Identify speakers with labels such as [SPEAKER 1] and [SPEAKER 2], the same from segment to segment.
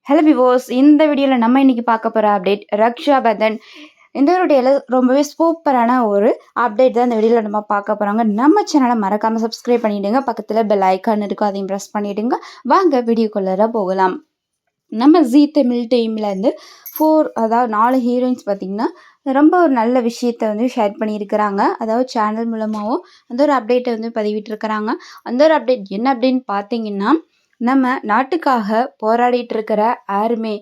[SPEAKER 1] Hello விவோஸ், இந்த வீடியோவில் நம்ம இன்னைக்கு பார்க்க போகிற அப்டேட் ரக்ஷா பந்தன். இந்த ஒரு டேல ரொம்பவே சூப்பரான ஒரு அப்டேட் தான் இந்த வீடியோவில் நம்ம பார்க்க போகிறாங்க. நம்ம சேனலை மறக்காமல் சப்ஸ்கிரைப் பண்ணிவிடுங்க. பக்கத்தில் பெல் ஐக்கான் இருக்கும், அதையும் ப்ரெஸ் பண்ணிவிடுங்க. வாங்க வீடியோக்குள்ளே போகலாம். நம்ம ஜீ தமிழ் டீம்லேருந்து அதாவது 4 ஹீரோயின்ஸ் பார்த்திங்கன்னா ரொம்ப ஒரு நல்ல விஷயத்தை வந்து ஷேர் பண்ணியிருக்கிறாங்க. அதாவது சேனல் மூலமாகவும் அந்த ஒரு அப்டேட்டை வந்து பதிவிட்டிருக்கிறாங்க. அந்த ஒரு அப்டேட் என்ன அப்படின்னு பார்த்தீங்கன்னா, நம்ம நாட்டுக்காக போராடிட்டு இருக்கிற ஆர்மி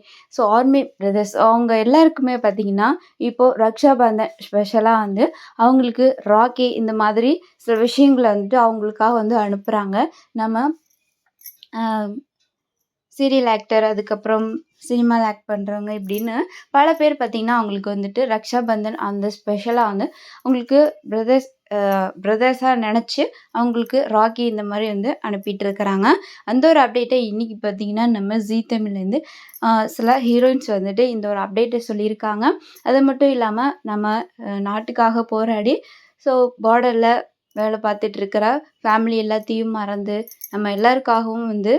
[SPEAKER 1] பிரதர்ஸ் அவங்க எல்லாருக்குமே பார்த்திங்கன்னா இப்போது ரக்ஷாபந்தன் ஸ்பெஷலாக வந்து அவங்களுக்கு ராக்கி இந்த மாதிரி சில விஷயங்களை வந்துட்டு அவங்களுக்காக வந்து அனுப்புகிறாங்க. நம்ம சீரியல் ஆக்டர், அதுக்கப்புறம் சினிமாவில் ஆக்ட் பண்ணுறவங்க இப்படின்னு பல பேர் பார்த்திங்கன்னா அவங்களுக்கு வந்துட்டு ரக்ஷாபந்தன் அந்த ஸ்பெஷலாக வந்து அவங்களுக்கு பிரதர்ஸாக நினச்சி அவங்களுக்கு ராக்கி இந்த மாதிரி வந்து அனுப்பிட்டு இருக்கிறாங்க. அந்த ஒரு அப்டேட்டை இன்றைக்கி பார்த்திங்கன்னா நம்ம ஜீ தமிழ்லேருந்து சில ஹீரோயின்ஸ் வந்துட்டு இந்த ஒரு அப்டேட்டை சொல்லியிருக்காங்க. அது மட்டும் இல்லாமல் நம்ம நாட்டுக்காக போராடி பார்டரில் வேலை பார்த்துட்ருக்கிற ஃபேமிலி எல்லாத்தையும் மறந்து நம்ம எல்லாருக்காகவும் வந்து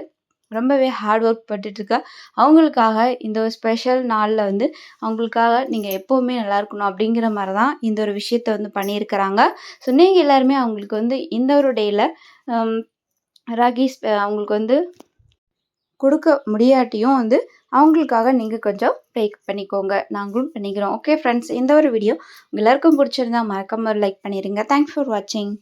[SPEAKER 1] ரொம்பவே ஹார்ட் ஒர்க் பட்டுட்ருக்க அவங்களுக்காக இந்த ஒரு ஸ்பெஷல் நாளில் வந்து அவங்களுக்காக நீங்கள் எப்போவுமே நல்லா இருக்கணும் அப்படிங்கிற மாதிரி தான் இந்த ஒரு விஷயத்த வந்து பண்ணியிருக்கிறாங்க. ஸோ நீங்கள் எல்லாருமே அவங்களுக்கு வந்து இந்த ஒரு டேயில் ராகிஸ் அவங்களுக்கு வந்து கொடுக்க முடியாட்டியும் வந்து அவங்களுக்காக நீங்கள் கொஞ்சம் ப்ரே பண்ணிக்கோங்க. நாங்களும் பண்ணிக்கிறோம். ஓகே ஃப்ரெண்ட்ஸ், இந்த ஒரு வீடியோ எல்லாருக்கும் பிடிச்சிருந்தா மறக்காம லைக் பண்ணிடுங்க. தேங்க்ஸ் ஃபார் வாட்சிங்.